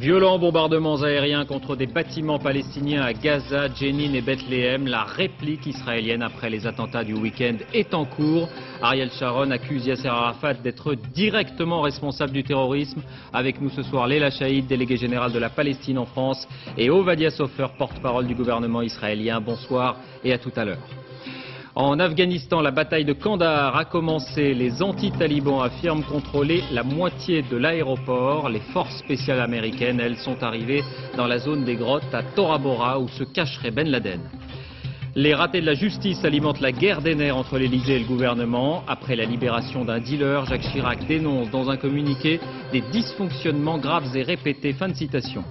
Violents bombardements aériens contre des bâtiments palestiniens à Gaza, Jenin et Bethléem. La réplique israélienne après les attentats du week-end est en cours. Ariel Sharon accuse Yasser Arafat d'être directement responsable du terrorisme. Avec nous ce soir, Léla Chaïd, délégué général de la Palestine en France, et Ovadia Sofer, porte-parole du gouvernement israélien. Bonsoir et à tout à l'heure. En Afghanistan, la bataille de Kandahar a commencé. Les anti-talibans affirment contrôler la moitié de l'aéroport. Les forces spéciales américaines, elles, sont arrivées dans la zone des grottes à Tora Bora où se cacherait Ben Laden. Les ratés de la justice alimentent la guerre des nerfs entre l'Élysée et le gouvernement. Après la libération d'un dealer, Jacques Chirac dénonce dans un communiqué des dysfonctionnements graves et répétés. Fin de citation.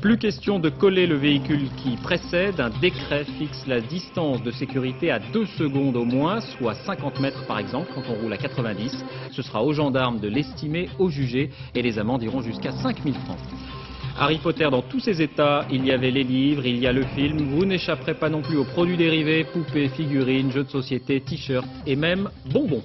Plus question de coller le véhicule qui précède. Un décret fixe la distance de sécurité à 2 secondes au moins, soit 50 mètres par exemple quand on roule à 90. Ce sera aux gendarmes de l'estimer, aux jugés, et les amendes iront jusqu'à 5 000 francs. Harry Potter dans tous ses états, il y avait les livres, il y a le film. Vous n'échapperez pas non plus aux produits dérivés, poupées, figurines, jeux de société, t-shirts et même bonbons.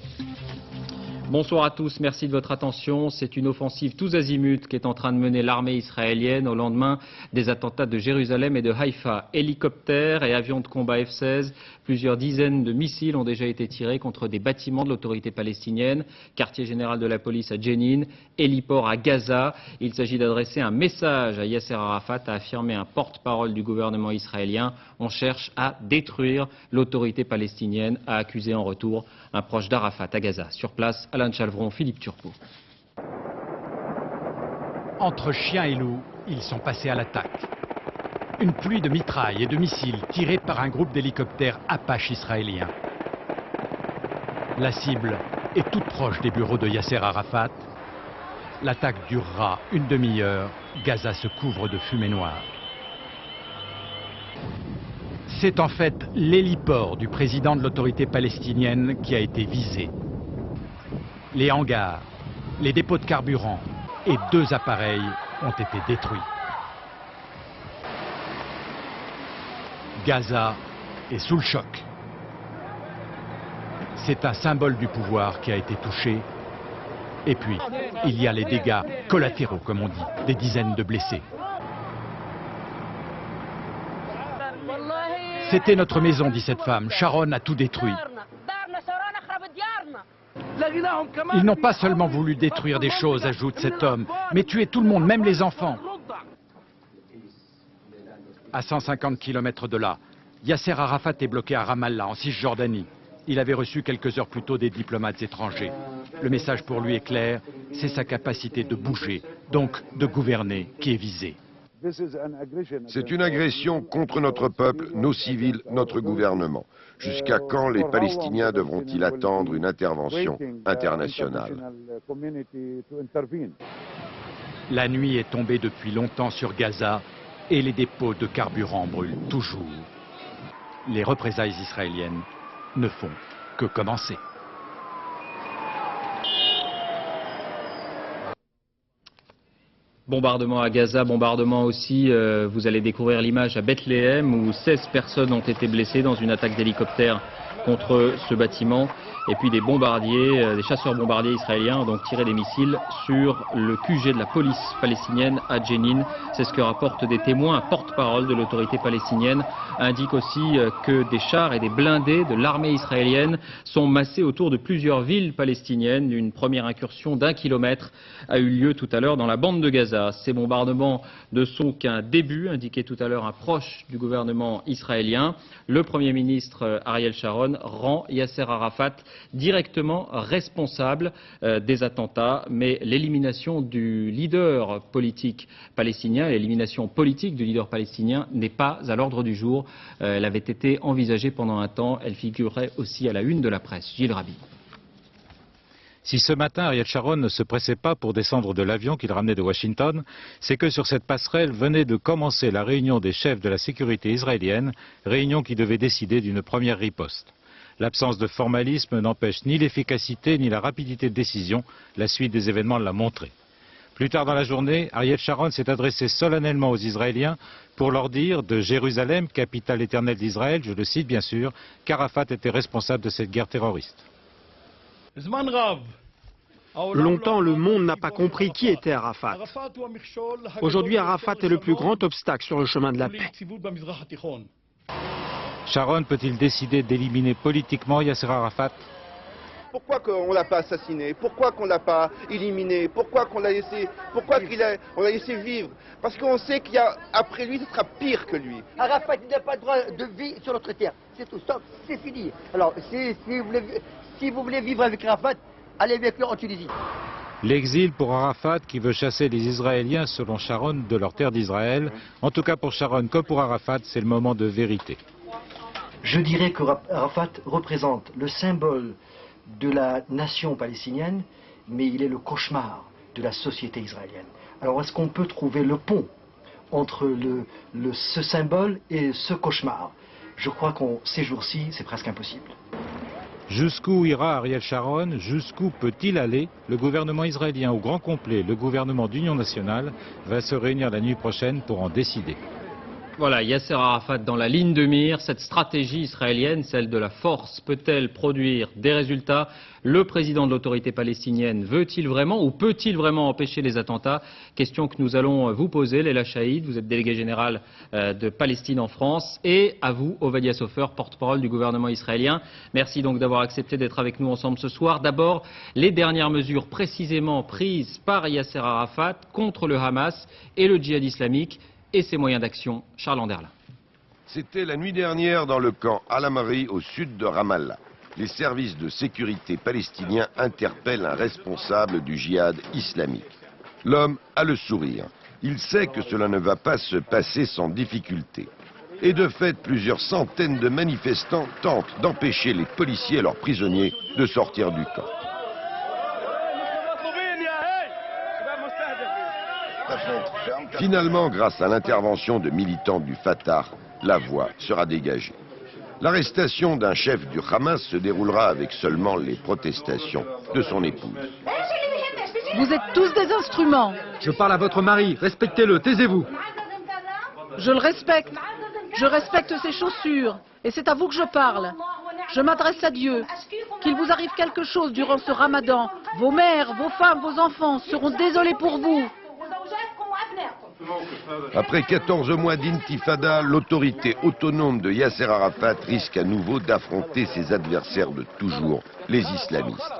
Bonsoir à tous, merci de votre attention. C'est une offensive tous azimuts qu'est en train de mener l'armée israélienne au lendemain des attentats de Jérusalem et de Haïfa. Hélicoptères et avions de combat F-16, plusieurs dizaines de missiles ont déjà été tirés contre des bâtiments de l'autorité palestinienne, quartier général de la police à Jenin, héliport à Gaza. Il s'agit d'adresser un message à Yasser Arafat, a affirmé un porte-parole du gouvernement israélien. On cherche à détruire l'autorité palestinienne, a accusé en retour un proche d'Arafat à Gaza. Sur place, Alain Chalvron, Philippe Turcot. Entre chiens et loups, ils sont passés à l'attaque. Une pluie de mitrailles et de missiles tirés par un groupe d'hélicoptères Apache israéliens. La cible est toute proche des bureaux de Yasser Arafat. L'attaque durera une demi-heure. Gaza se couvre de fumée noire. C'est en fait l'héliport du président de l'autorité palestinienne qui a été visé. Les hangars, les dépôts de carburant et 2 appareils ont été détruits. Gaza est sous le choc. C'est un symbole du pouvoir qui a été touché. Et puis, il y a les dégâts collatéraux, comme on dit, des dizaines de blessés. C'était notre maison, dit cette femme. Sharon a tout détruit. Ils n'ont pas seulement voulu détruire des choses, ajoute cet homme, mais tuer tout le monde, même les enfants. À 150 km de là, Yasser Arafat est bloqué à Ramallah, en Cisjordanie. Il avait reçu quelques heures plus tôt des diplomates étrangers. Le message pour lui est clair, c'est sa capacité de bouger, donc de gouverner, qui est visée. C'est une agression contre notre peuple, nos civils, notre gouvernement. Jusqu'à quand les Palestiniens devront-ils attendre une intervention internationale? La nuit est tombée depuis longtemps sur Gaza et les dépôts de carburant brûlent toujours. Les représailles israéliennes ne font que commencer. Bombardement à Gaza, bombardement aussi, vous allez découvrir l'image à Bethléem où 16 personnes ont été blessées dans une attaque d'hélicoptère contre ce bâtiment. Et puis des bombardiers, des chasseurs bombardiers israéliens ont donc tiré des missiles sur le QG de la police palestinienne à Jenin. C'est ce que rapportent des témoins. Un porte-parole de l'autorité palestinienne indique aussi que des chars et des blindés de l'armée israélienne sont massés autour de plusieurs villes palestiniennes. Une première incursion d'1 kilomètre a eu lieu tout à l'heure dans la bande de Gaza. Ces bombardements ne sont qu'un début, indiquait tout à l'heure un proche du gouvernement israélien. Le Premier ministre Ariel Sharon rend Yasser Arafat directement responsable des attentats, mais l'élimination du leader politique palestinien, l'élimination politique du leader palestinien n'est pas à l'ordre du jour. Elle avait été envisagée pendant un temps, elle figurait aussi à la une de la presse. Gilles Rabi. Si ce matin Ariel Sharon ne se pressait pas pour descendre de l'avion qu'il ramenait de Washington, c'est que sur cette passerelle venait de commencer la réunion des chefs de la sécurité israélienne, réunion qui devait décider d'une première riposte. L'absence de formalisme n'empêche ni l'efficacité ni la rapidité de décision, la suite des événements l'a montré. Plus tard dans la journée, Ariel Sharon s'est adressé solennellement aux Israéliens pour leur dire de Jérusalem, capitale éternelle d'Israël, je le cite bien sûr, qu'Arafat était responsable de cette guerre terroriste. Longtemps, le monde n'a pas compris qui était Arafat. Aujourd'hui, Arafat est le plus grand obstacle sur le chemin de la paix. Sharon peut-il décider d'éliminer politiquement Yasser Arafat? Pourquoi on ne l'a pas assassiné? Pourquoi qu'on ne l'a pas éliminé? Pourquoi qu'on l'a laissé, on l'a laissé vivre? Parce qu'on sait qu'après lui, ce sera pire que lui. Arafat n'a pas le droit de vie sur notre terre. C'est tout, stop, c'est fini. Alors, si vous voulez vivre avec Arafat, allez avec lui en Tunisie. L'exil pour Arafat qui veut chasser les Israéliens, selon Sharon, de leur terre d'Israël. En tout cas pour Sharon comme pour Arafat, c'est le moment de vérité. Je dirais que Arafat représente le symbole de la nation palestinienne, mais il est le cauchemar de la société israélienne. Alors est-ce qu'on peut trouver le pont entre ce symbole et ce cauchemar? Je crois qu'en ces jours-ci, c'est presque impossible. Jusqu'où ira Ariel Sharon? Jusqu'où peut-il aller? Le gouvernement israélien au grand complet, le gouvernement d'union nationale, va se réunir la nuit prochaine pour en décider. Voilà, Yasser Arafat dans la ligne de mire. Cette stratégie israélienne, celle de la force, peut-elle produire des résultats? Le président de l'autorité palestinienne veut-il vraiment ou peut-il vraiment empêcher les attentats? Question que nous allons vous poser, Leila Chaïd, vous êtes délégué général de Palestine en France, et à vous, Ovadia Sofer, porte-parole du gouvernement israélien. Merci donc d'avoir accepté d'être avec nous ensemble ce soir. D'abord, les dernières mesures précisément prises par Yasser Arafat contre le Hamas et le djihad islamique et ses moyens d'action. Charles Anderlin. C'était la nuit dernière dans le camp Al-Amari au sud de Ramallah. Les services de sécurité palestiniens interpellent un responsable du djihad islamique. L'homme a le sourire. Il sait que cela ne va pas se passer sans difficulté. Et de fait, plusieurs centaines de manifestants tentent d'empêcher les policiers et leurs prisonniers de sortir du camp. Finalement, grâce à l'intervention de militants du Fatah, la voie sera dégagée. L'arrestation d'un chef du Hamas se déroulera avec seulement les protestations de son épouse. Vous êtes tous des instruments. Je parle à votre mari, respectez-le, taisez-vous. Je le respecte. Je respecte ses chaussures. Et c'est à vous que je parle. Je m'adresse à Dieu. Qu'il vous arrive quelque chose durant ce ramadan, vos mères, vos femmes, vos enfants seront désolés pour vous. Après 14 mois d'intifada, l'autorité autonome de Yasser Arafat risque à nouveau d'affronter ses adversaires de toujours, les islamistes.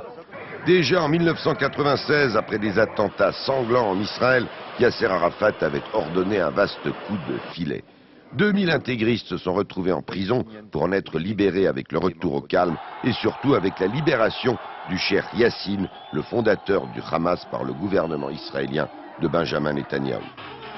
Déjà en 1996, après des attentats sanglants en Israël, Yasser Arafat avait ordonné un vaste coup de filet. 2000 intégristes se sont retrouvés en prison pour en être libérés avec le retour au calme et surtout avec la libération du cheikh Yassine, le fondateur du Hamas par le gouvernement israélien de Benjamin Netanyahou.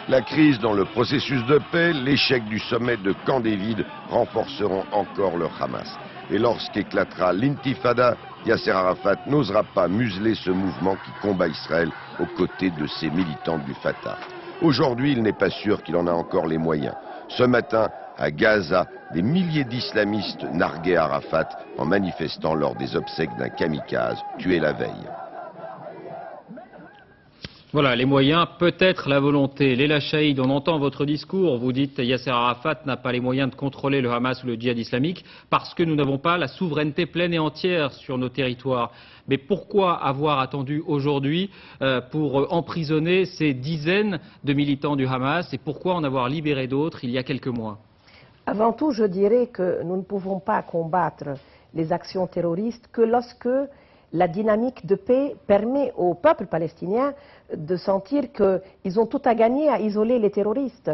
La crise dans le processus de paix, l'échec du sommet de Camp David renforceront encore le Hamas. Et lorsqu'éclatera l'intifada, Yasser Arafat n'osera pas museler ce mouvement qui combat Israël aux côtés de ses militants du Fatah. Aujourd'hui, il n'est pas sûr qu'il en a encore les moyens. Ce matin, à Gaza, des milliers d'islamistes narguaient Arafat en manifestant lors des obsèques d'un kamikaze tué la veille. Voilà, les moyens, peut-être la volonté. Leila Chaïd, on entend votre discours, vous dites que Yasser Arafat n'a pas les moyens de contrôler le Hamas ou le djihad islamique parce que nous n'avons pas la souveraineté pleine et entière sur nos territoires. Mais pourquoi avoir attendu aujourd'hui pour emprisonner ces dizaines de militants du Hamas et pourquoi en avoir libéré d'autres il y a quelques mois? Avant tout, je dirais que nous ne pouvons pas combattre les actions terroristes que lorsque la dynamique de paix permet au peuple palestinien de sentir qu'ils ont tout à gagner à isoler les terroristes.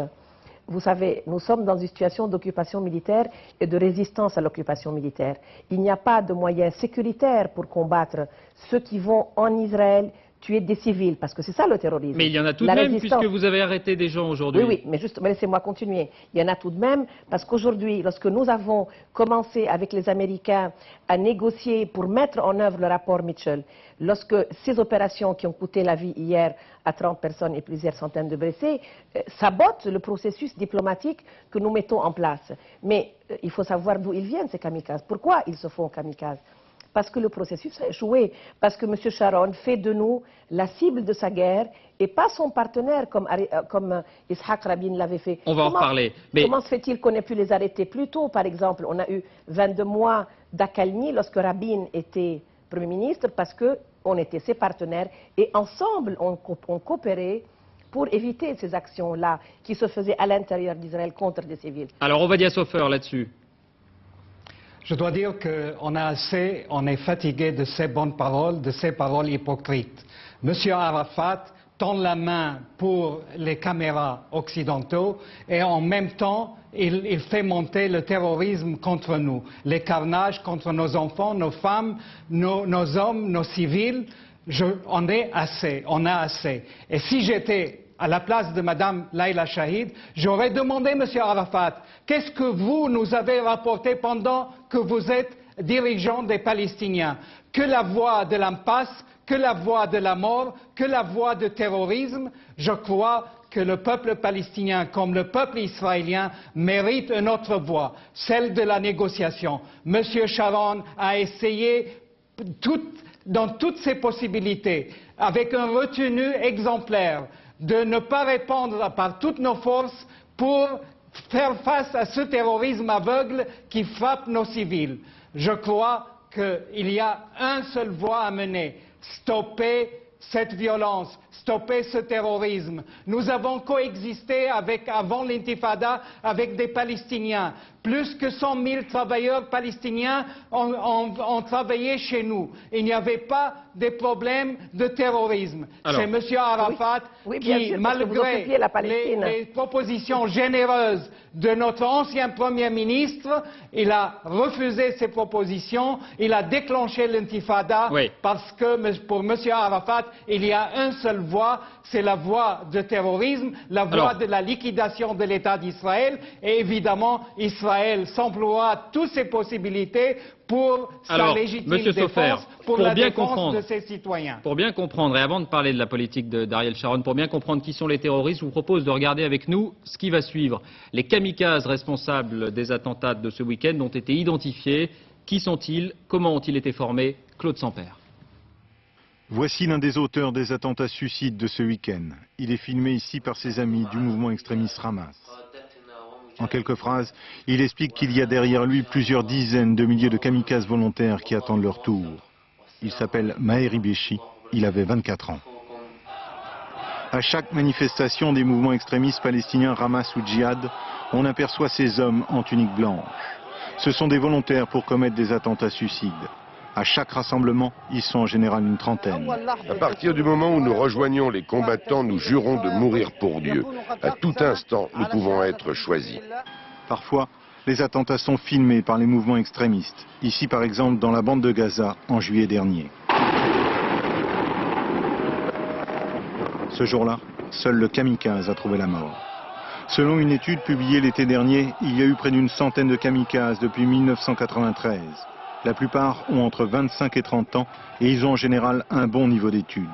Vous savez, nous sommes dans une situation d'occupation militaire et de résistance à l'occupation militaire. Il n'y a pas de moyens sécuritaires pour combattre ceux qui vont en Israël tuer des civils, parce que c'est ça le terrorisme. Mais il y en a tout de même, puisque vous avez arrêté des gens aujourd'hui. Oui, mais laissez-moi continuer. Il y en a tout de même, parce qu'aujourd'hui, lorsque nous avons commencé avec les Américains à négocier pour mettre en œuvre le rapport Mitchell, lorsque ces opérations qui ont coûté la vie hier à 30 personnes et plusieurs centaines de blessés sabotent le processus diplomatique que nous mettons en place. Mais il faut savoir d'où ils viennent, ces kamikazes. Pourquoi ils se font kamikazes? Parce que le processus a échoué, parce que M. Sharon fait de nous la cible de sa guerre et pas son partenaire comme Yitzhak Rabin l'avait fait. On va en reparler. Mais comment se fait-il qu'on ait pu les arrêter plus tôt? Par exemple, on a eu 22 mois d'accalmie lorsque Rabin était Premier ministre parce que on était ses partenaires et ensemble on coopérait pour éviter ces actions-là qui se faisaient à l'intérieur d'Israël contre des civils. Alors Ovadia Sofer là-dessus. Je dois dire qu'on est fatigué de ces bonnes paroles, de ces paroles hypocrites. Monsieur Arafat tend la main pour les caméras occidentaux et en même temps, il fait monter le terrorisme contre nous, les carnages contre nos enfants, nos femmes, nos hommes, nos civils. On a assez. Et si j'étais à la place de Madame Laila Shahid, j'aurais demandé, Monsieur Arafat, qu'est-ce que vous nous avez rapporté pendant que vous êtes dirigeant des Palestiniens? Que la voie de l'impasse, que la voie de la mort, que la voie du terrorisme? Je crois que le peuple palestinien, comme le peuple israélien, mérite une autre voie, celle de la négociation. Monsieur Sharon a essayé dans toutes ses possibilités, avec un retenu exemplaire, de ne pas répondre par toutes nos forces pour faire face à ce terrorisme aveugle qui frappe nos civils. Je crois qu'il y a une seule voie à mener, stopper cette violence, stopper ce terrorisme. Nous avons coexisté avant l'intifada avec des Palestiniens. Plus que 100 000 travailleurs palestiniens ont travaillé chez nous. Il n'y avait pas de problème de terrorisme. C'est M. Arafat qui, malgré les propositions généreuses de notre ancien Premier ministre, il a refusé ces propositions, il a déclenché l'intifada parce que pour M. Arafat, il y a une seule voie, c'est la voie du terrorisme, la voie de la liquidation de l'État d'Israël, et évidemment, Israël s'emploiera toutes ses possibilités pour sa légitime défense, pour la défense de ses citoyens. Pour bien comprendre, et avant de parler de la politique d'Ariel Sharon, pour bien comprendre qui sont les terroristes, je vous propose de regarder avec nous ce qui va suivre. Les kamikazes responsables des attentats de ce week-end ont été identifiés. Qui sont-ils? Comment ont-ils été formés? Claude Sampère. Voici l'un des auteurs des attentats suicides de ce week-end. Il est filmé ici par ses amis du mouvement extrémiste Hamas. En quelques phrases, il explique qu'il y a derrière lui plusieurs dizaines de milliers de kamikazes volontaires qui attendent leur tour. Il s'appelle Maher Ibeshi, il avait 24 ans. À chaque manifestation des mouvements extrémistes palestiniens Hamas ou Djihad, on aperçoit ces hommes en tunique blanche. Ce sont des volontaires pour commettre des attentats suicides. À chaque rassemblement, ils sont en général une trentaine. À partir du moment où nous rejoignons les combattants, nous jurons de mourir pour Dieu. À tout instant, nous pouvons être choisis. Parfois, les attentats sont filmés par les mouvements extrémistes. Ici, par exemple, dans la bande de Gaza, en juillet dernier. Ce jour-là, seul le kamikaze a trouvé la mort. Selon une étude publiée l'été dernier, il y a eu près d'une centaine de kamikazes depuis 1993. La plupart ont entre 25 et 30 ans et ils ont en général un bon niveau d'études.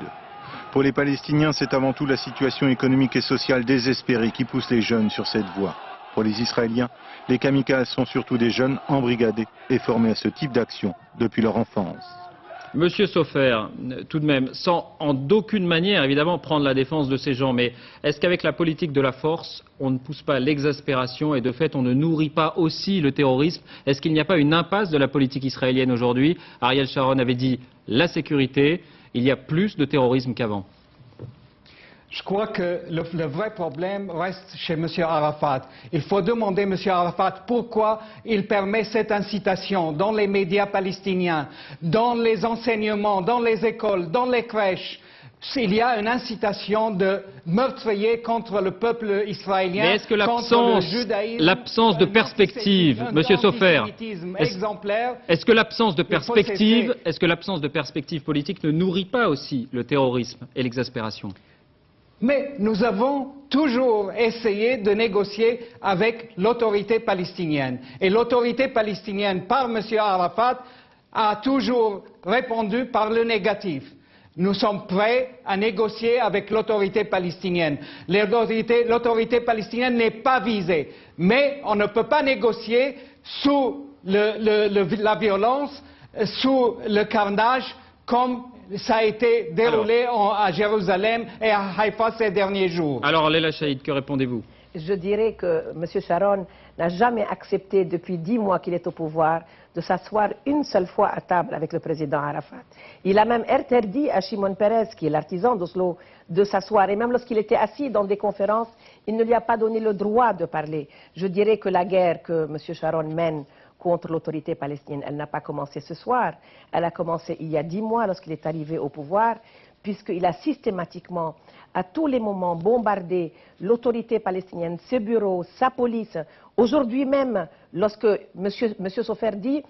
Pour les Palestiniens, c'est avant tout la situation économique et sociale désespérée qui pousse les jeunes sur cette voie. Pour les Israéliens, les kamikazes sont surtout des jeunes embrigadés et formés à ce type d'action depuis leur enfance. Monsieur Sofer, tout de même, sans en d'aucune manière évidemment prendre la défense de ces gens, mais est-ce qu'avec la politique de la force, on ne pousse pas l'exaspération et de fait on ne nourrit pas aussi le terrorisme? Est-ce qu'il n'y a pas une impasse de la politique israélienne aujourd'hui? Ariel Sharon avait dit la sécurité, il y a plus de terrorisme qu'avant. Je crois que le vrai problème reste chez M. Arafat. Il faut demander à M. Arafat pourquoi il permet cette incitation dans les médias palestiniens, dans les enseignements, dans les écoles, dans les crèches. Il y a une incitation de meurtrier contre le peuple israélien. Mais est-ce que l'absence de perspective, M. Sofer, est-ce que l'absence de perspective politique ne nourrit pas aussi le terrorisme et l'exaspération? Mais nous avons toujours essayé de négocier avec l'autorité palestinienne. Et l'autorité palestinienne, par M. Arafat, a toujours répondu par le négatif. Nous sommes prêts à négocier avec l'autorité palestinienne. L'autorité palestinienne n'est pas visée. Mais on ne peut pas négocier sous la violence, sous le carnage, comme ça a été déroulé à Jérusalem et à Haïfa ces derniers jours. Alors, Laila Shahid, que répondez-vous? je dirais que M. Sharon n'a jamais accepté depuis 10 mois qu'il est au pouvoir de s'asseoir une seule fois à table avec le président Arafat. Il a même interdit à Shimon Peres, qui est l'artisan d'Oslo, de s'asseoir. Et même lorsqu'il était assis dans des conférences, il ne lui a pas donné le droit de parler. Je dirais que la guerre que M. Sharon mène contre l'autorité palestinienne, elle n'a pas commencé ce soir. Elle a commencé il y a 10 mois lorsqu'il est arrivé au pouvoir, puisqu'il a systématiquement, à tous les moments, bombardé l'autorité palestinienne, ses bureaux, sa police. Aujourd'hui même, lorsque M. Sofer dit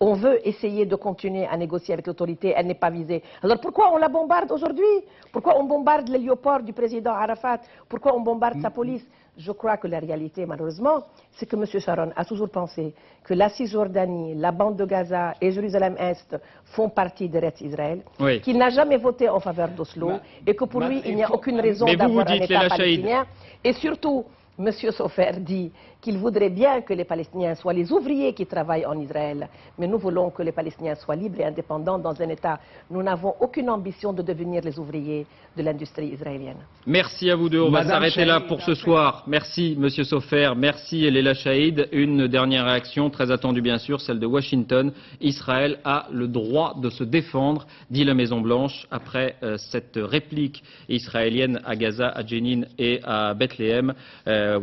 on veut essayer de continuer à négocier avec l'autorité, elle n'est pas visée. Alors pourquoi on la bombarde aujourd'hui? Pourquoi on bombarde l'hélioport du président Arafat? Pourquoi on bombarde sa police? Je crois que la réalité, malheureusement, c'est que M. Sharon a toujours pensé que la Cisjordanie, la bande de Gaza et Jérusalem-Est font partie d'Eretz Israël, oui, qu'il n'a jamais voté en faveur d'Oslo et que pour lui, il n'y a aucune raison d'avoir un État palestinien. Et surtout, M. Sofer dit qu'il voudrait bien que les Palestiniens soient les ouvriers qui travaillent en Israël, mais nous voulons que les Palestiniens soient libres et indépendants dans un État. Nous n'avons aucune ambition de devenir les ouvriers de l'industrie israélienne. Merci à vous deux. On va s'arrêter là pour ce soir. Merci, M. Sofer. Merci, Leila Chaïd. Une dernière réaction, très attendue bien sûr, celle de Washington. Israël a le droit de se défendre, dit la Maison-Blanche, après cette réplique israélienne à Gaza, à Jenin et à Bethléem.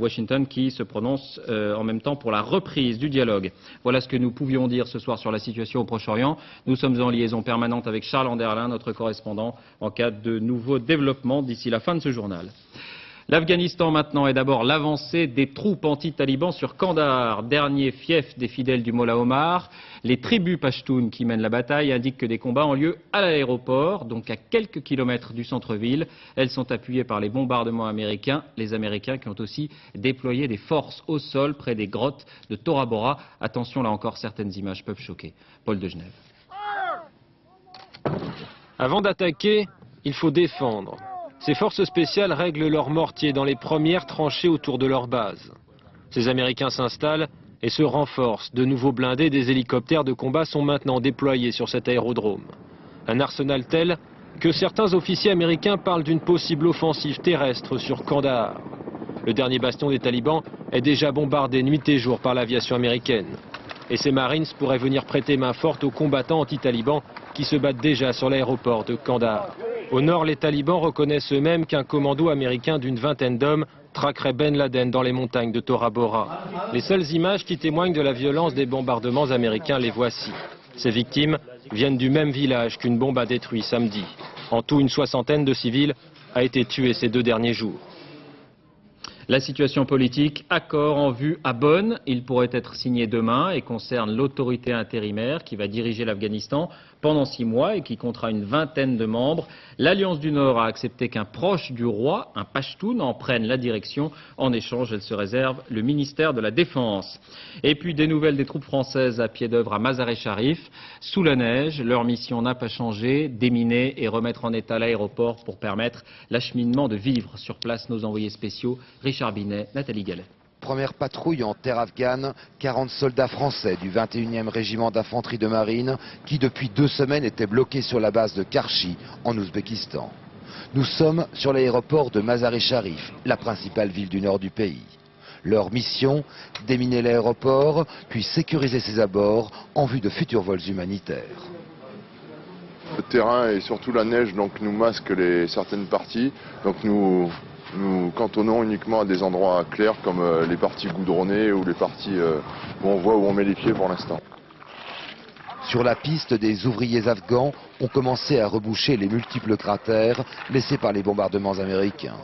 Washington qui se prononce en même temps pour la reprise du dialogue. Voilà ce que nous pouvions dire ce soir sur la situation au Proche-Orient. Nous sommes en liaison permanente avec Charles Anderlin, notre correspondant, en cas de nouveaux développements d'ici la fin de ce journal. L'Afghanistan maintenant est d'abord l'avancée des troupes anti-talibans sur Kandahar, dernier fief des fidèles du Mollah Omar. Les tribus pashtunes qui mènent la bataille indiquent que des combats ont lieu à l'aéroport, donc à quelques kilomètres du centre-ville. Elles sont appuyées par les bombardements américains, les Américains qui ont aussi déployé des forces au sol près des grottes de Tora Bora. Attention, là encore, certaines images peuvent choquer. Paul de Genève. Avant d'attaquer, il faut défendre. Ces forces spéciales règlent leurs mortiers dans les premières tranchées autour de leur base. Ces Américains s'installent et se renforcent. De nouveaux blindés et des hélicoptères de combat sont maintenant déployés sur cet aérodrome. Un arsenal tel que certains officiers américains parlent d'une possible offensive terrestre sur Kandahar. Le dernier bastion des talibans est déjà bombardé nuit et jour par l'aviation américaine. Et ces Marines pourraient venir prêter main forte aux combattants anti-talibans qui se battent déjà sur l'aéroport de Kandahar. Au nord, les talibans reconnaissent eux-mêmes qu'un commando américain d'une vingtaine d'hommes traquerait Ben Laden dans les montagnes de Tora Bora. Les seules images qui témoignent de la violence des bombardements américains, les voici. Ces victimes viennent du même village qu'une bombe a détruit samedi. En tout, une soixantaine de civils a été tuée ces 2 derniers jours. La situation politique, accord en vue à Bonn. Il pourrait être signé demain et concerne l'autorité intérimaire qui va diriger l'Afghanistan pendant 6 mois et qui comptera une vingtaine de membres. L'Alliance du Nord a accepté qu'un proche du roi, un Pashtun, en prenne la direction. En échange, elle se réserve le ministère de la Défense. Et puis des nouvelles des troupes françaises à pied d'œuvre à Mazar-e-Sharif. Sous la neige, leur mission n'a pas changé, déminer et remettre en état l'aéroport pour permettre l'acheminement de vivres. Sur place, nos envoyés spéciaux, Richard Binet, Nathalie Gallet. Première patrouille en terre afghane, 40 soldats français du 21e régiment d'infanterie de marine qui depuis 2 semaines étaient bloqués sur la base de Karchi en Ouzbékistan. Nous sommes sur l'aéroport de Mazar-e-Sharif, la principale ville du nord du pays. Leur mission, déminer l'aéroport, puis sécuriser ses abords en vue de futurs vols humanitaires. Le terrain et surtout la neige donc, nous masquent certaines parties, donc nous cantonnons uniquement à des endroits clairs comme les parties goudronnées ou les parties où on voit où on met les pieds pour l'instant. Sur la piste, des ouvriers afghans ont commencé à reboucher les multiples cratères laissés par les bombardements américains.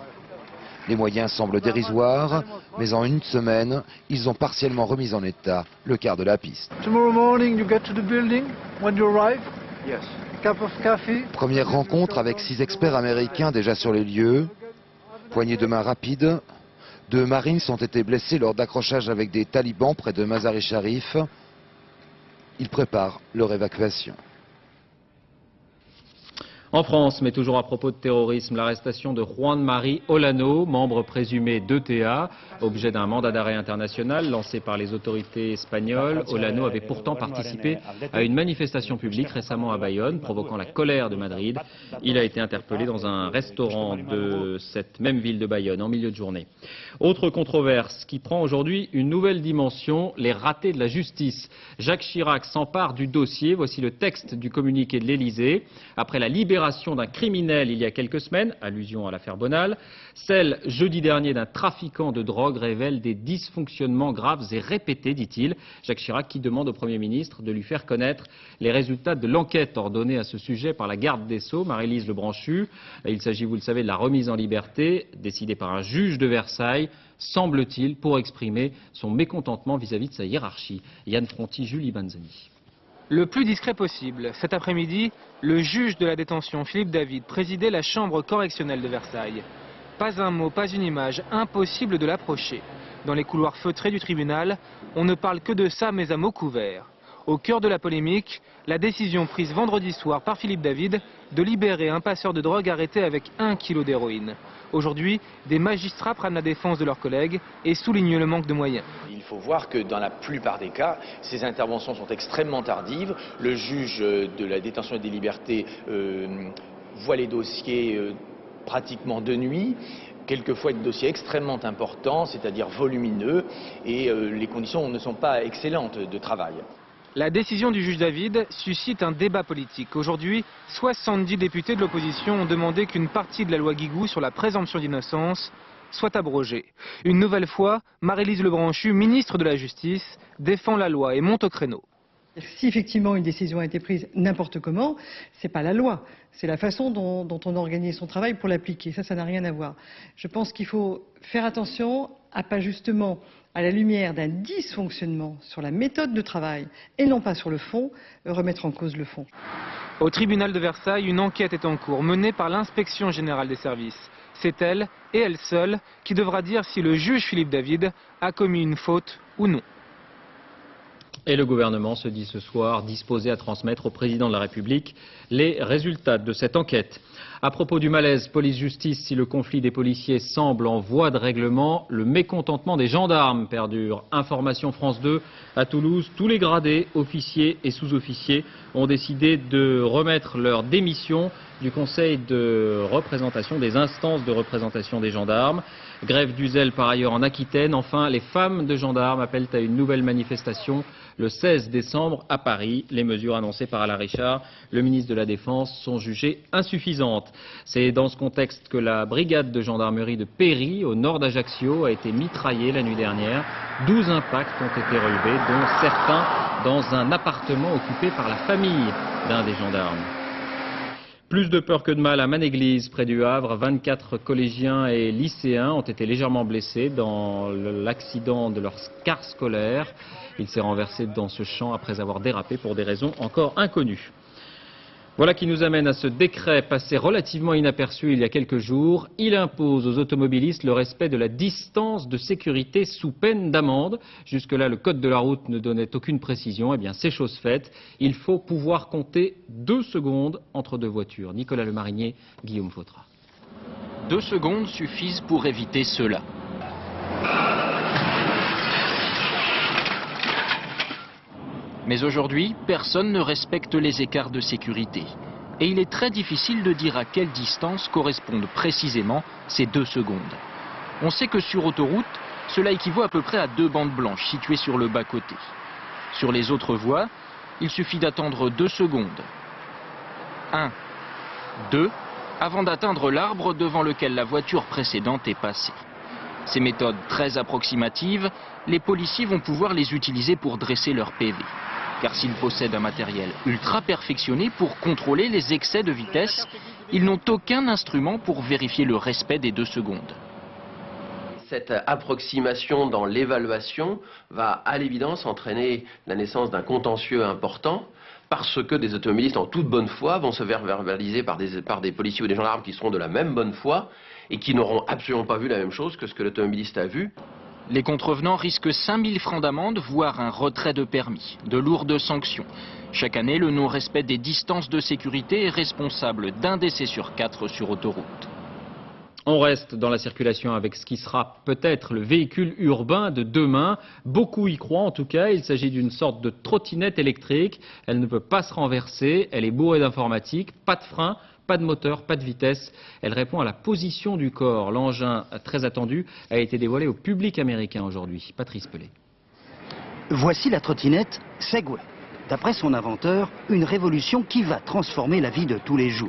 Les moyens semblent dérisoires, mais en 1 semaine, ils ont partiellement remis en état le quart de la piste. Première rencontre avec 6 experts américains déjà sur les lieux. Poignée de main rapide, 2 Marines ont été blessés lors d'accrochages avec des talibans près de Mazar-e-Sharif. Ils préparent leur évacuation. En France, mais toujours à propos de terrorisme, l'arrestation de Juan Mari Olano, membre présumé d'ETA, objet d'un mandat d'arrêt international lancé par les autorités espagnoles. Olano avait pourtant participé à une manifestation publique récemment à Bayonne, provoquant la colère de Madrid. Il a été interpellé dans un restaurant de cette même ville de Bayonne en milieu de journée. Autre controverse qui prend aujourd'hui une nouvelle dimension, les ratés de la justice. Jacques Chirac s'empare du dossier. Voici le texte du communiqué de l'Élysée. Après la libération d'un criminel il y a quelques semaines, allusion à l'affaire Bonal, celle jeudi dernier d'un trafiquant de drogue révèle des dysfonctionnements graves et répétés, dit-il. Jacques Chirac qui demande au Premier ministre de lui faire connaître les résultats de l'enquête ordonnée à ce sujet par la garde des Sceaux, Marie-Lise Lebranchu. Il s'agit, vous le savez, de la remise en liberté décidée par un juge de Versailles, semble-t-il, pour exprimer son mécontentement vis-à-vis de sa hiérarchie. Yann Fronty, Julie Banzani. Le plus discret possible. Cet après-midi, le juge de la détention, Philippe David, présidait la chambre correctionnelle de Versailles. Pas un mot, pas une image, impossible de l'approcher. Dans les couloirs feutrés du tribunal, on ne parle que de ça, mais à mots couverts. Au cœur de la polémique, la décision prise vendredi soir par Philippe David de libérer un passeur de drogue arrêté avec 1 kilo d'héroïne. Aujourd'hui, des magistrats prennent la défense de leurs collègues et soulignent le manque de moyens. Il faut voir que dans la plupart des cas, ces interventions sont extrêmement tardives. Le juge de la détention et des libertés voit les dossiers pratiquement de nuit. Quelquefois des dossiers extrêmement importants, c'est-à-dire volumineux, et les conditions ne sont pas excellentes de travail. La décision du juge David suscite un débat politique. Aujourd'hui, 70 députés de l'opposition ont demandé qu'une partie de la loi Guigou sur la présomption d'innocence soit abrogée. Une nouvelle fois, Marie-Lise Lebranchu, ministre de la Justice, défend la loi et monte au créneau. Si effectivement une décision a été prise n'importe comment, c'est pas la loi, c'est la façon dont on a organisé son travail pour l'appliquer. Ça n'a rien à voir. Je pense qu'il faut faire attention à pas justement, à la lumière d'un dysfonctionnement sur la méthode de travail et non pas sur le fond, remettre en cause le fond. Au tribunal de Versailles, une enquête est en cours menée par l'inspection générale des services. C'est elle, et elle seule, qui devra dire si le juge Philippe David a commis une faute ou non. Et le gouvernement se dit ce soir disposé à transmettre au président de la République les résultats de cette enquête. À propos du malaise police-justice, si le conflit des policiers semble en voie de règlement, le mécontentement des gendarmes perdure. Information France 2, à Toulouse, tous les gradés, officiers et sous-officiers ont décidé de remettre leur démission du conseil de représentation, des instances de représentation des gendarmes. Grève du zèle par ailleurs en Aquitaine. Enfin, les femmes de gendarmes appellent à une nouvelle manifestation le 16 décembre à Paris. Les mesures annoncées par Alain Richard, le ministre de la Défense, sont jugées insuffisantes. C'est dans ce contexte que la brigade de gendarmerie de Péry, au nord d'Ajaccio, a été mitraillée la nuit dernière. 12 impacts ont été relevés, dont certains dans un appartement occupé par la famille d'un des gendarmes. Plus de peur que de mal à Manéglise, près du Havre. 24 collégiens et lycéens ont été légèrement blessés dans l'accident de leur car scolaire. Il s'est renversé dans ce champ après avoir dérapé pour des raisons encore inconnues. Voilà qui nous amène à ce décret passé relativement inaperçu il y a quelques jours. Il impose aux automobilistes le respect de la distance de sécurité sous peine d'amende. Jusque-là, le code de la route ne donnait aucune précision. Eh bien, c'est chose faite. Il faut pouvoir compter 2 secondes entre 2 voitures. Nicolas Lemarinier, Guillaume Fautra. 2 secondes suffisent pour éviter cela. Mais aujourd'hui, personne ne respecte les écarts de sécurité. Et il est très difficile de dire à quelle distance correspondent précisément ces 2 secondes. On sait que sur autoroute, cela équivaut à peu près à 2 bandes blanches situées sur le bas-côté. Sur les autres voies, il suffit d'attendre 2 secondes. 1, 2, avant d'atteindre l'arbre devant lequel la voiture précédente est passée. Ces méthodes très approximatives, les policiers vont pouvoir les utiliser pour dresser leur PV. Car s'ils possèdent un matériel ultra perfectionné pour contrôler les excès de vitesse, ils n'ont aucun instrument pour vérifier le respect des 2 secondes. Cette approximation dans l'évaluation va à l'évidence entraîner la naissance d'un contentieux important parce que des automobilistes en toute bonne foi vont se faire verbaliser par des policiers ou des gendarmes qui seront de la même bonne foi et qui n'auront absolument pas vu la même chose que ce que l'automobiliste a vu. Les contrevenants risquent 5 000 francs d'amende, voire un retrait de permis, de lourdes sanctions. Chaque année, le non-respect des distances de sécurité est responsable d'un décès sur 4 sur autoroute. On reste dans la circulation avec ce qui sera peut-être le véhicule urbain de demain. Beaucoup y croient en tout cas. Il s'agit d'une sorte de trottinette électrique. Elle ne peut pas se renverser. Elle est bourrée d'informatique. Pas de frein, pas de moteur, pas de vitesse. Elle répond à la position du corps. L'engin très attendu a été dévoilé au public américain aujourd'hui. Patrice Pellet. Voici la trottinette Segway. D'après son inventeur, une révolution qui va transformer la vie de tous les jours.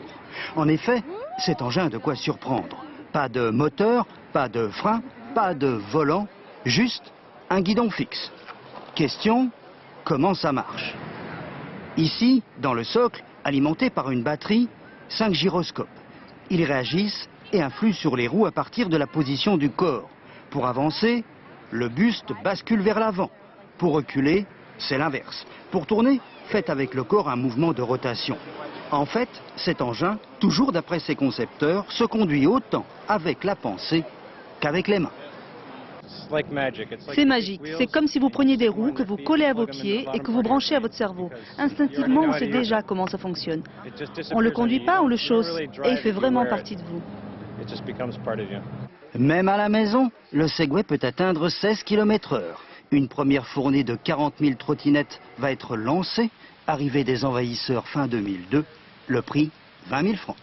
En effet, cet engin a de quoi surprendre. Pas de moteur, pas de frein, pas de volant, juste un guidon fixe. Question, comment ça marche? Ici, dans le socle, alimenté par une batterie, 5 gyroscopes. Ils réagissent et influent sur les roues à partir de la position du corps. Pour avancer, le buste bascule vers l'avant. Pour reculer, c'est l'inverse. Pour tourner, faites avec le corps un mouvement de rotation. En fait, cet engin, toujours d'après ses concepteurs, se conduit autant avec la pensée qu'avec les mains. C'est magique. C'est comme si vous preniez des roues que vous collez à vos pieds et que vous branchez à votre cerveau. Instinctivement, on sait déjà comment ça fonctionne. On ne le conduit pas, on le chausse et il fait vraiment partie de vous. Même à la maison, le Segway peut atteindre 16 km/h. Une première fournée de 40 000 trottinettes va être lancée. Arrivée des envahisseurs fin 2002, le prix 20 000 francs.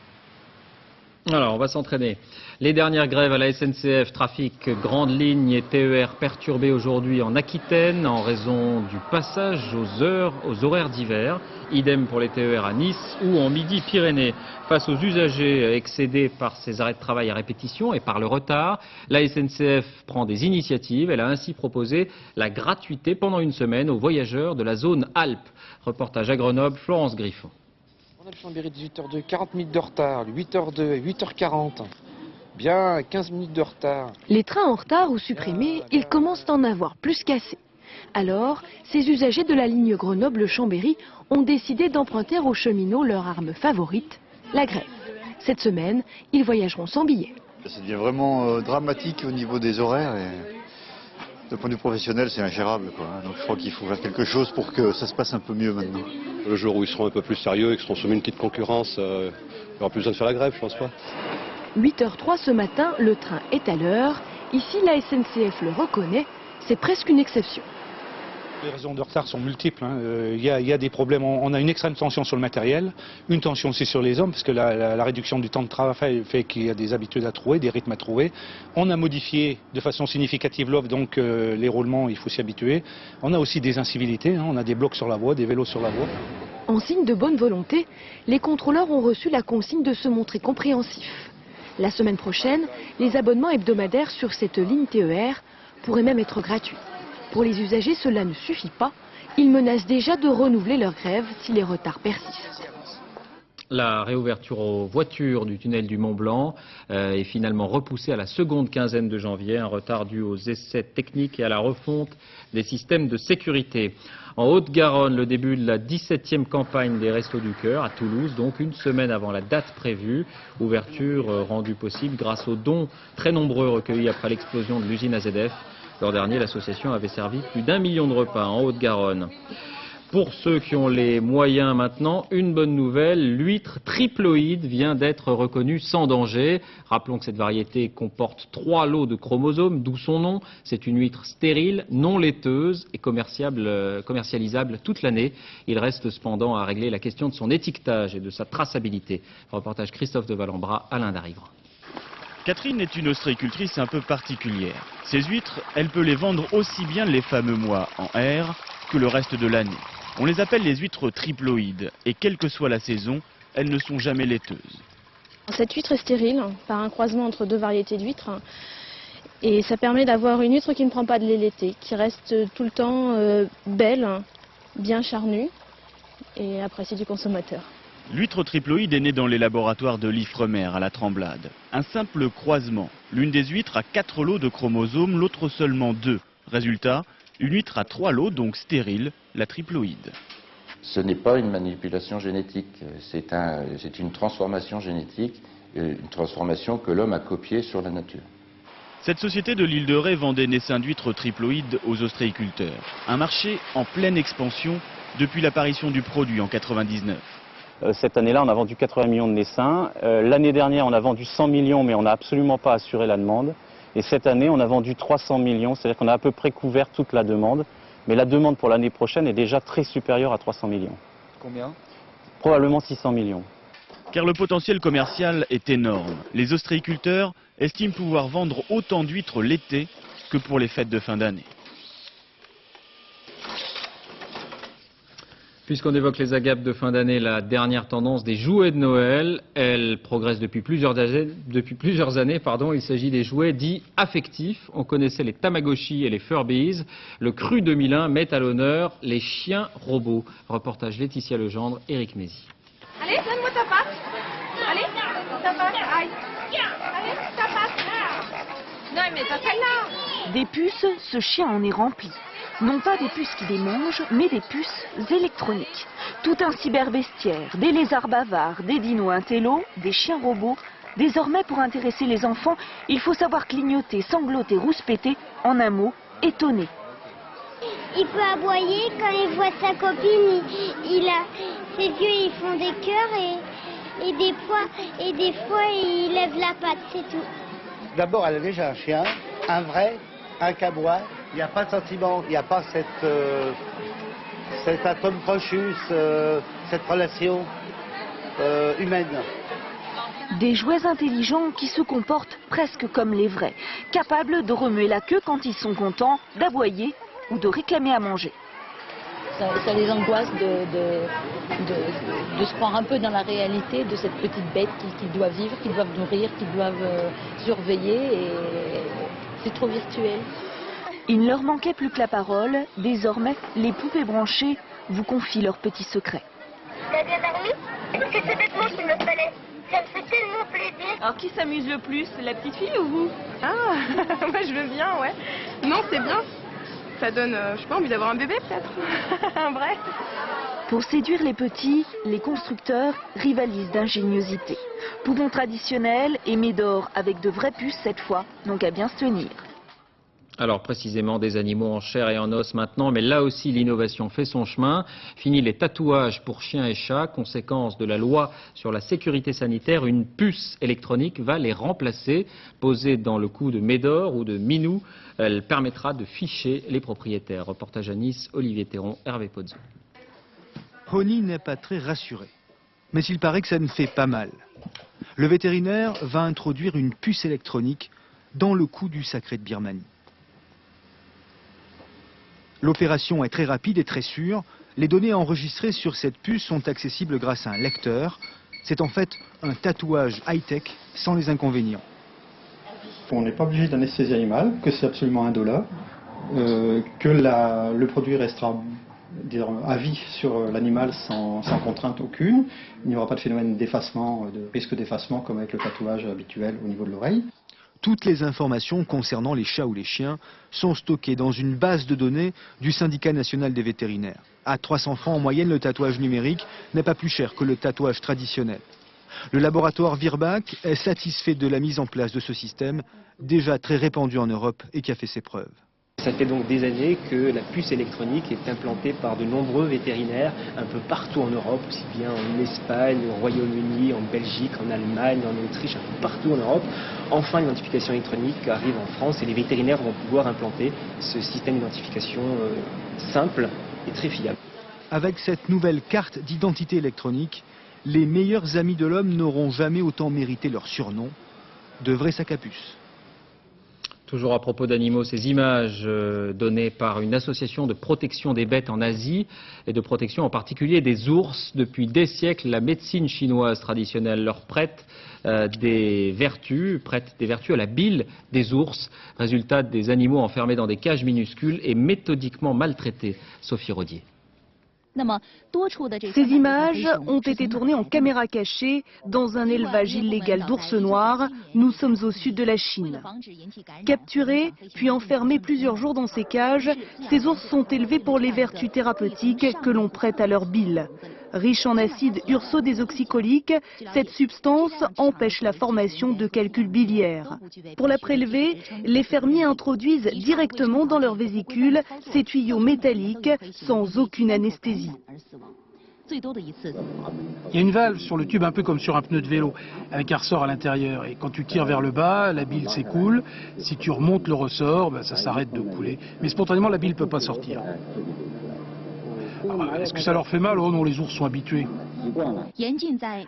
Alors, on va s'entraîner. Les dernières grèves à la SNCF, trafic grande ligne et TER perturbés aujourd'hui en Aquitaine en raison du passage aux horaires d'hiver. Idem pour les TER à Nice ou en Midi-Pyrénées. Face aux usagers excédés par ces arrêts de travail à répétition et par le retard, la SNCF prend des initiatives. Elle a ainsi proposé la gratuité pendant une semaine aux voyageurs de la zone Alpes. Reportage à Grenoble, Florence Griffon. On a le Chambéry 18h02, 40 minutes de retard, 8h02, 8h40. Bien 15 minutes de retard. Les trains en retard ou supprimés, ils commencent à en avoir plus qu'assez. Alors, ces usagers de la ligne Grenoble-Chambéry ont décidé d'emprunter aux cheminots leur arme favorite, la grève. Cette semaine, ils voyageront sans billet. Ça devient vraiment dramatique au niveau des horaires et d'un point de vue professionnel, c'est ingérable, quoi. Donc je crois qu'il faut faire quelque chose pour que ça se passe un peu mieux maintenant. Le jour où ils seront un peu plus sérieux et qu'ils seront soumis à une petite concurrence, il n'y aura plus besoin de faire la grève, je pense pas. 8h03 ce matin, le train est à l'heure. Ici, la SNCF le reconnaît, c'est presque une exception. Les raisons de retard sont multiples. Il y a des problèmes. On a une extrême tension sur le matériel, une tension aussi sur les hommes, parce que la réduction du temps de travail fait qu'il y a des habitudes à trouver, des rythmes à trouver. On a modifié de façon significative l'offre, donc les roulements, il faut s'y habituer. On a aussi des incivilités, on a des blocs sur la voie, des vélos sur la voie. En signe de bonne volonté, les contrôleurs ont reçu la consigne de se montrer compréhensifs. La semaine prochaine, les abonnements hebdomadaires sur cette ligne TER pourraient même être gratuits. Pour les usagers, cela ne suffit pas. Ils menacent déjà de renouveler leur grève si les retards persistent. La réouverture aux voitures du tunnel du Mont-Blanc est finalement repoussée à la seconde quinzaine de janvier. Un retard dû aux essais techniques et à la refonte des systèmes de sécurité. En Haute-Garonne, le début de la 17e campagne des Restos du Cœur à Toulouse, donc une semaine avant la date prévue. Ouverture rendue possible grâce aux dons très nombreux recueillis après l'explosion de l'usine AZF. L'an dernier, l'association avait servi plus d'1 million de repas en Haute-Garonne. Pour ceux qui ont les moyens maintenant, une bonne nouvelle, l'huître triploïde vient d'être reconnue sans danger. Rappelons que cette variété comporte 3 lots de chromosomes, d'où son nom. C'est une huître stérile, non laiteuse et commercialisable toute l'année. Il reste cependant à régler la question de son étiquetage et de sa traçabilité. Reportage Christophe de Valambra, Alain Darivre. Catherine est une ostréicultrice un peu particulière. Ces huîtres, elle peut les vendre aussi bien les fameux mois en R que le reste de l'année. On les appelle les huîtres triploïdes et quelle que soit la saison, elles ne sont jamais laiteuses. Cette huître est stérile par un croisement entre 2 variétés d'huîtres et ça permet d'avoir une huître qui ne prend pas de lait laité, qui reste tout le temps belle, bien charnue et appréciée du consommateur. L'huître triploïde est née dans les laboratoires de l'Ifremer à la Tremblade. Un simple croisement. L'une des huîtres a 4 lots de chromosomes, l'autre seulement 2. Résultat, une huître a 3 lots, donc stérile, la triploïde. Ce n'est pas une manipulation génétique, c'est une transformation génétique, une transformation que l'homme a copiée sur la nature. Cette société de l'île de Ré vend des naissins d'huîtres triploïdes aux ostréiculteurs. Un marché en pleine expansion depuis l'apparition du produit en 99. Cette année-là, on a vendu 80 millions de naissins. L'année dernière, on a vendu 100 millions, mais on n'a absolument pas assuré la demande. Et cette année, on a vendu 300 millions, c'est-à-dire qu'on a à peu près couvert toute la demande. Mais la demande pour l'année prochaine est déjà très supérieure à 300 millions. Combien? Probablement 600 millions. Car le potentiel commercial est énorme. Les ostréiculteurs estiment pouvoir vendre autant d'huîtres l'été que pour les fêtes de fin d'année. Puisqu'on évoque les agapes de fin d'année, la dernière tendance des jouets de Noël, elle progresse depuis plusieurs années. Il s'agit des jouets dits affectifs. On connaissait les Tamagotchi et les Furbies. Le Cru 2001 met à l'honneur les chiens robots. Reportage Laetitia Legendre, Éric Mézy. Allez, donne-moi ta patte. Allez, ta patte. Aïe. Allez, ta patte. Non, mais t'as celle-là. Des puces, ce chien en est rempli. Non pas des puces qui démangent, mais des puces électroniques. Tout un cyberbestiaire, des lézards bavards, des dinos intello, des chiens robots. Désormais, pour intéresser les enfants, il faut savoir clignoter, sangloter, rouspéter, en un mot, étonner. Il peut aboyer quand il voit sa copine, ses yeux ils font des cœurs et des fois il lève la patte, c'est tout. D'abord, elle a déjà un chien, un vrai, un cabois. Il n'y a pas de sentiment, il n'y a pas cet atome crochus, cette relation humaine. Des jouets intelligents qui se comportent presque comme les vrais, capables de remuer la queue quand ils sont contents, d'aboyer ou de réclamer à manger. Ça les angoisse de se croire un peu dans la réalité de cette petite bête qu'ils doivent vivre, qu'ils doivent nourrir, qu'ils doivent surveiller, et c'est trop virtuel. Il ne leur manquait plus que la parole. Désormais, les poupées branchées vous confient leurs petits secrets. T'as bien dormi? C'est ce vêtement qu'il me fallait. Ça me fait tellement plaisir. Alors qui s'amuse le plus, la petite fille ou vous? Ah, moi je veux bien, ouais. Non, c'est bien. Ça donne, je sais pas, envie d'avoir un bébé peut-être. Un vrai. Pour séduire les petits, les constructeurs rivalisent d'ingéniosité. Poupons traditionnels et Médor avec de vraies puces cette fois n'ont qu'à bien se tenir. Alors précisément des animaux en chair et en os maintenant, mais là aussi l'innovation fait son chemin. Fini les tatouages pour chiens et chats, conséquence de la loi sur la sécurité sanitaire, une puce électronique va les remplacer. Posée dans le cou de Médor ou de Minou, elle permettra de ficher les propriétaires. Reportage à Nice, Olivier Théron, Hervé Pozzo. Honey n'est pas très rassuré, mais il paraît que ça ne fait pas mal. Le vétérinaire va introduire une puce électronique dans le cou du sacré de Birmanie. L'opération est très rapide et très sûre. Les données enregistrées sur cette puce sont accessibles grâce à un lecteur. C'est en fait un tatouage high-tech sans les inconvénients. On n'est pas obligé d'anesthésie animale, que c'est absolument indolore, que le produit restera à vie sur l'animal sans contrainte aucune. Il n'y aura pas de phénomène d'effacement, de risque d'effacement comme avec le tatouage habituel au niveau de l'oreille. Toutes les informations concernant les chats ou les chiens sont stockées dans une base de données du syndicat national des vétérinaires. À 300 francs en moyenne, le tatouage numérique n'est pas plus cher que le tatouage traditionnel. Le laboratoire Virbac est satisfait de la mise en place de ce système, déjà très répandu en Europe et qui a fait ses preuves. Ça fait donc des années que la puce électronique est implantée par de nombreux vétérinaires un peu partout en Europe, aussi bien en Espagne, au Royaume-Uni, en Belgique, en Allemagne, en Autriche, un peu partout en Europe. Enfin, l'identification électronique arrive en France et les vétérinaires vont pouvoir implanter ce système d'identification simple et très fiable. Avec cette nouvelle carte d'identité électronique, les meilleurs amis de l'homme n'auront jamais autant mérité leur surnom, de vrais sacs à puce. Toujours à propos d'animaux, ces images données par une association de protection des bêtes en Asie et de protection en particulier des ours. Depuis des siècles, la médecine chinoise traditionnelle leur prête des vertus à la bile des ours, résultat des animaux enfermés dans des cages minuscules et méthodiquement maltraités. Sophie Rodier. Ces images ont été tournées en caméra cachée dans un élevage illégal d'ours noirs. Nous sommes au sud de la Chine. Capturés, puis enfermés plusieurs jours dans ces cages, ces ours sont élevés pour les vertus thérapeutiques que l'on prête à leur bile. Riche en acide urso-désoxycholique, cette substance empêche la formation de calculs biliaires. Pour la prélever, les fermiers introduisent directement dans leur vésicule ces tuyaux métalliques sans aucune anesthésie. Il y a une valve sur le tube un peu comme sur un pneu de vélo avec un ressort à l'intérieur et quand tu tires vers le bas, la bile s'écoule. Si tu remontes le ressort, ça s'arrête de couler. Mais spontanément la bile ne peut pas sortir. Est-ce que ça leur fait mal? Oh non, les ours sont habitués.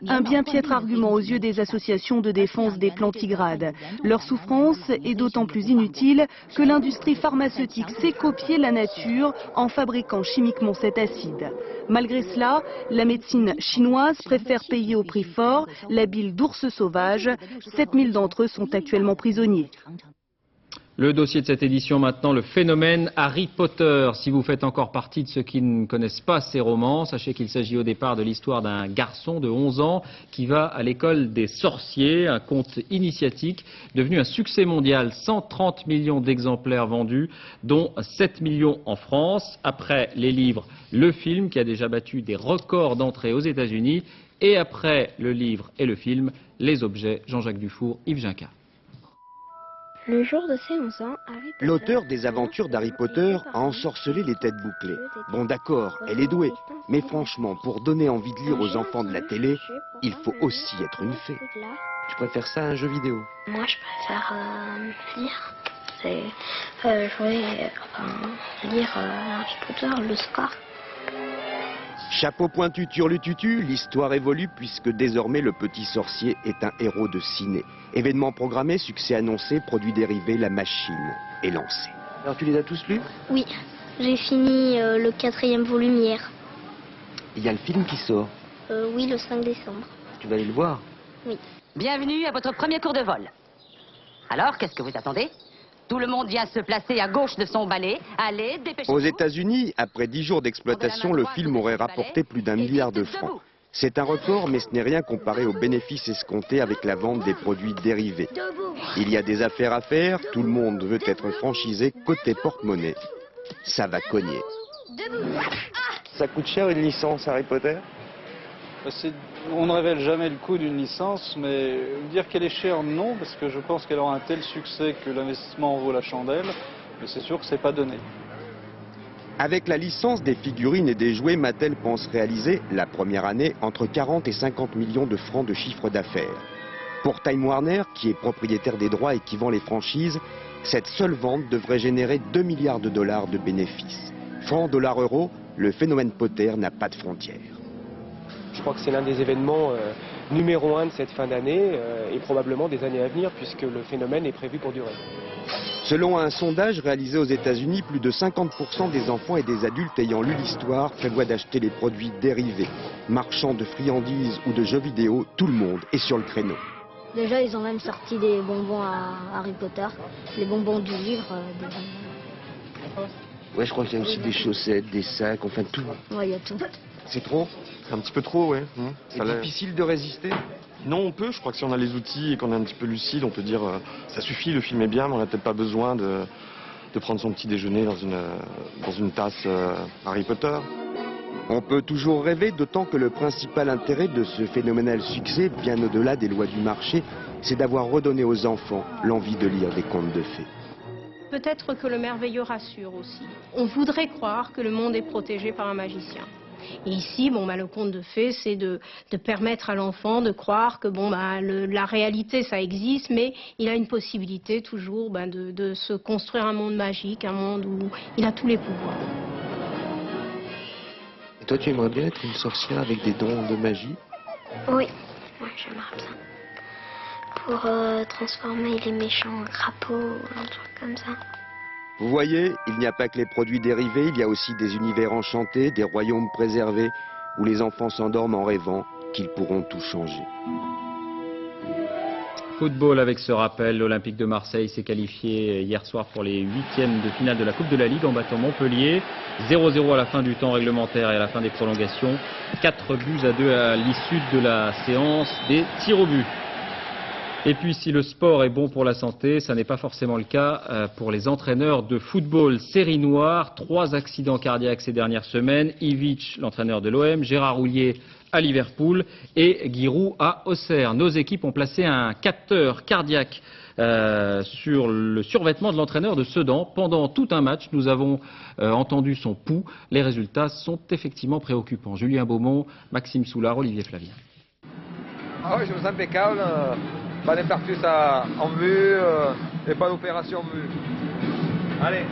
Un bien piètre argument aux yeux des associations de défense des plantigrades. Leur souffrance est d'autant plus inutile que l'industrie pharmaceutique sait copier la nature en fabriquant chimiquement cet acide. Malgré cela, la médecine chinoise préfère payer au prix fort la bile d'ours sauvages. 7000 d'entre eux sont actuellement prisonniers. Le dossier de cette édition maintenant, le phénomène Harry Potter. Si vous faites encore partie de ceux qui ne connaissent pas ces romans, sachez qu'il s'agit au départ de l'histoire d'un garçon de 11 ans qui va à l'école des sorciers, un conte initiatique devenu un succès mondial. 130 millions d'exemplaires vendus, dont 7 millions en France. Après les livres, le film qui a déjà battu des records d'entrée aux États-Unis. Et après le livre et le film, les objets. Jean-Jacques Dufour, Yves Ginca. Le jour de ses 11 ans, l'auteur des aventures d'Harry Potter a ensorcelé les têtes bouclées. Bon d'accord, elle est douée, mais franchement, pour donner envie de lire aux enfants de la télé, il faut aussi être une fée. Tu préfères ça à un jeu vidéo? Moi, je préfère lire. C'est lire Harry Potter, le score. Chapeau pointu turlututu, l'histoire évolue puisque désormais le petit sorcier est un héros de ciné. Événement programmé, succès annoncé, produit dérivé, la machine est lancée. Alors tu les as tous lus? Oui, j'ai fini le 4e volume hier. Il y a le film qui sort? Oui, le 5 décembre. Tu vas aller le voir? Oui. Bienvenue à votre premier cours de vol. Alors, qu'est-ce que vous attendez? Tout le monde vient se placer à gauche de son balai. Allez, dépêchez-vous. Aux États-Unis, après 10 jours d'exploitation, le film aurait rapporté plus d'1 milliard de francs. C'est un record, mais ce n'est rien comparé aux bénéfices escomptés avec la vente des produits dérivés. Il y a des affaires à faire, tout le monde veut être franchisé, côté porte-monnaie. Ça va cogner. Ça coûte cher une licence Harry Potter? On ne révèle jamais le coût d'une licence, mais dire qu'elle est chère, non, parce que je pense qu'elle aura un tel succès que l'investissement en vaut la chandelle, mais c'est sûr que c'est pas donné. Avec la licence des figurines et des jouets, Mattel pense réaliser, la première année, entre 40 et 50 millions de francs de chiffre d'affaires. Pour Time Warner, qui est propriétaire des droits et qui vend les franchises, cette seule vente devrait générer 2 milliards de dollars de bénéfices. Francs, dollars, euros, le phénomène Potter n'a pas de frontières. Je crois que c'est l'un des événements numéro 1 de cette fin d'année et probablement des années à venir puisque le phénomène est prévu pour durer. Selon un sondage réalisé aux États-Unis, plus de 50% des enfants et des adultes ayant lu l'histoire prévoient d'acheter les produits dérivés. Marchands de friandises ou de jeux vidéo, tout le monde est sur le créneau. Déjà, ils ont même sorti des bonbons à Harry Potter, les bonbons du livre. Ouais, je crois qu'il y a aussi des chaussettes, des sacs, enfin tout. Ouais, il y a tout. C'est trop? C'est un petit peu trop, ouais. C'est difficile de résister? Non, on peut. Je crois que si on a les outils et qu'on est un petit peu lucide, on peut dire ça suffit, le film est bien, mais on n'a peut-être pas besoin de prendre son petit déjeuner dans une tasse Harry Potter. On peut toujours rêver, d'autant que le principal intérêt de ce phénoménal succès, bien au-delà des lois du marché, c'est d'avoir redonné aux enfants l'envie de lire des contes de fées. Peut-être que le merveilleux rassure aussi. On voudrait croire que le monde est protégé par un magicien. Et ici, le conte de fées, c'est de permettre à l'enfant de croire que la réalité, ça existe, mais il a une possibilité toujours de se construire un monde magique, un monde où il a tous les pouvoirs. Et toi, tu aimerais bien être une sorcière avec des dons de magie? Oui, j'aimerais bien. Pour transformer les méchants en crapauds, un truc comme ça. Vous voyez, il n'y a pas que les produits dérivés, il y a aussi des univers enchantés, des royaumes préservés, où les enfants s'endorment en rêvant qu'ils pourront tout changer. Football avec ce rappel, l'Olympique de Marseille s'est qualifié hier soir pour les 8e de finale de la Coupe de la Ligue en battant Montpellier. 0-0 à la fin du temps réglementaire et à la fin des prolongations. 4 buts à 2 à l'issue de la séance des tirs au but. Et puis si le sport est bon pour la santé, ça n'est pas forcément le cas pour les entraîneurs de football. Série noire, 3 accidents cardiaques ces dernières semaines. Ivic, l'entraîneur de l'OM, Gérard Houllier à Liverpool et Giroud à Auxerre. Nos équipes ont placé un capteur cardiaque sur le survêtement de l'entraîneur de Sedan. Pendant tout un match, nous avons entendu son pouls. Les résultats sont effectivement préoccupants. Julien Beaumont, Maxime Soulard, Olivier Flavien. Ah oui, je me sens impeccable. Pas d'infarctus en vue et pas d'opération en vue. Allez.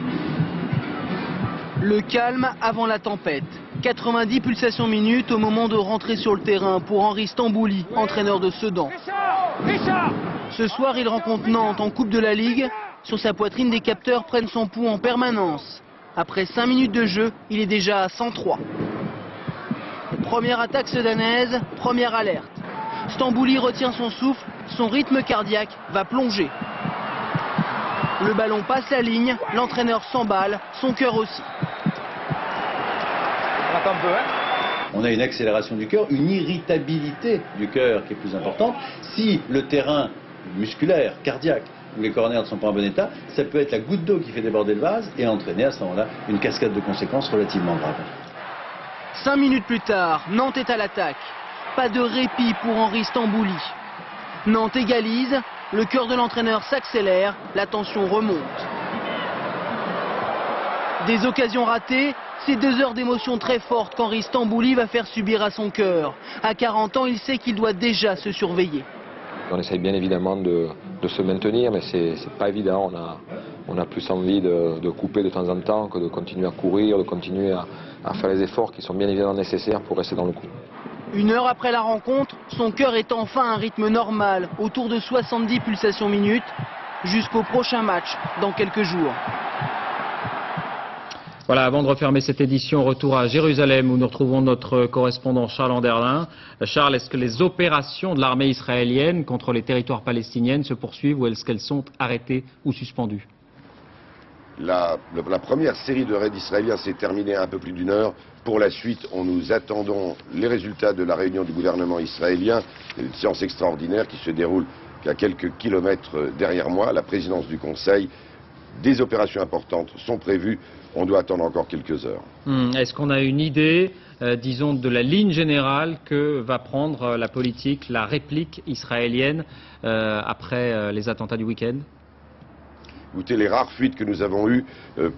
Le calme avant la tempête. 90 pulsations minutes au moment de rentrer sur le terrain pour Henri Stambouli, entraîneur de Sedan. Ce soir, il rencontre Nantes en Coupe de la Ligue. Sur sa poitrine, des capteurs prennent son pouls en permanence. Après 5 minutes de jeu, il est déjà à 103. Première attaque sedanaise, première alerte. Stambouli retient son souffle, son rythme cardiaque va plonger. Le ballon passe la ligne, l'entraîneur s'emballe, son cœur aussi. On a une accélération du cœur, une irritabilité du cœur qui est plus importante. Si le terrain musculaire, cardiaque ou les coronaires ne sont pas en bon état, ça peut être la goutte d'eau qui fait déborder le vase et entraîner à ce moment-là une cascade de conséquences relativement graves. 5 minutes plus tard, Nantes est à l'attaque. Pas de répit pour Henri Stambouli. Nantes égalise, le cœur de l'entraîneur s'accélère, la tension remonte. Des occasions ratées, c'est 2 heures d'émotion très fortes qu'Henri Stambouli va faire subir à son cœur. À 40 ans, il sait qu'il doit déjà se surveiller. On essaye bien évidemment de se maintenir, mais c'est pas évident. On a plus envie de couper de temps en temps que de continuer à courir, de continuer à faire les efforts qui sont bien évidemment nécessaires pour rester dans le coup. 1 heure après la rencontre, son cœur est enfin à un rythme normal, autour de 70 pulsations minutes, jusqu'au prochain match dans quelques jours. Voilà, avant de refermer cette édition, retour à Jérusalem où nous retrouvons notre correspondant Charles Anderlin. Charles, est-ce que les opérations de l'armée israélienne contre les territoires palestiniens se poursuivent ou est-ce qu'elles sont arrêtées ou suspendues ? La première série de raids israéliens s'est terminée à un peu plus d'1 heure. Pour la suite, nous attendons les résultats de la réunion du gouvernement israélien, une séance extraordinaire qui se déroule à quelques kilomètres derrière moi, la présidence du Conseil. Des opérations importantes sont prévues. On doit attendre encore quelques heures. Est-ce qu'on a une idée, disons, de la ligne générale que va prendre la politique, la réplique israélienne après les attentats du week-end ? Écoutez, les rares fuites que nous avons eues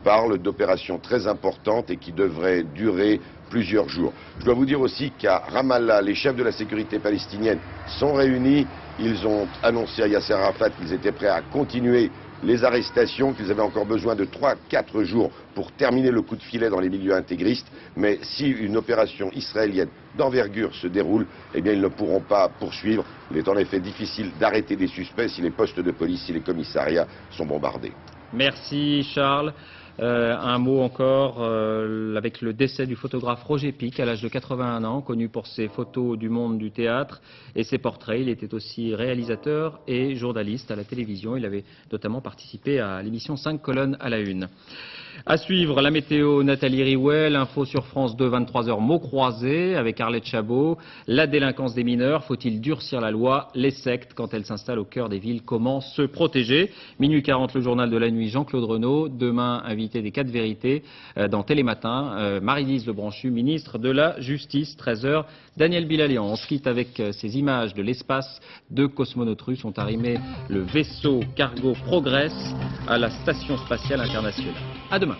parlent d'opérations très importantes et qui devraient durer plusieurs jours. Je dois vous dire aussi qu'à Ramallah, les chefs de la sécurité palestinienne sont réunis. Ils ont annoncé à Yasser Arafat qu'ils étaient prêts à continuer les arrestations, qu'ils avaient encore besoin de 3-4 jours pour terminer le coup de filet dans les milieux intégristes. Mais si une opération israélienne d'envergure se déroule, eh bien ils ne pourront pas poursuivre. Il est en effet difficile d'arrêter des suspects si les postes de police, si les commissariats sont bombardés. Merci Charles. Un mot encore avec le décès du photographe Roger Pic à l'âge de 81 ans, connu pour ses photos du monde du théâtre et ses portraits. Il était aussi réalisateur et journaliste à la télévision. Il avait notamment participé à l'émission 5 colonnes à la une. À suivre, la météo, Nathalie Riouet, l'info sur France 2, 23h, mots croisés avec Arlette Chabot. La délinquance des mineurs, faut-il durcir la loi? Les sectes, quand elles s'installent au cœur des villes, comment se protéger? Minuit 40, le journal de la nuit, Jean-Claude Renaud. Demain, invité des 4 vérités dans Télématin, Marie-Lise Lebranchu, ministre de la Justice. 13h, Daniel Bilalian. On se quitte avec ces images de l'espace. 2 cosmonautes russes ont arrimé le vaisseau cargo Progress à la Station spatiale internationale. À demain.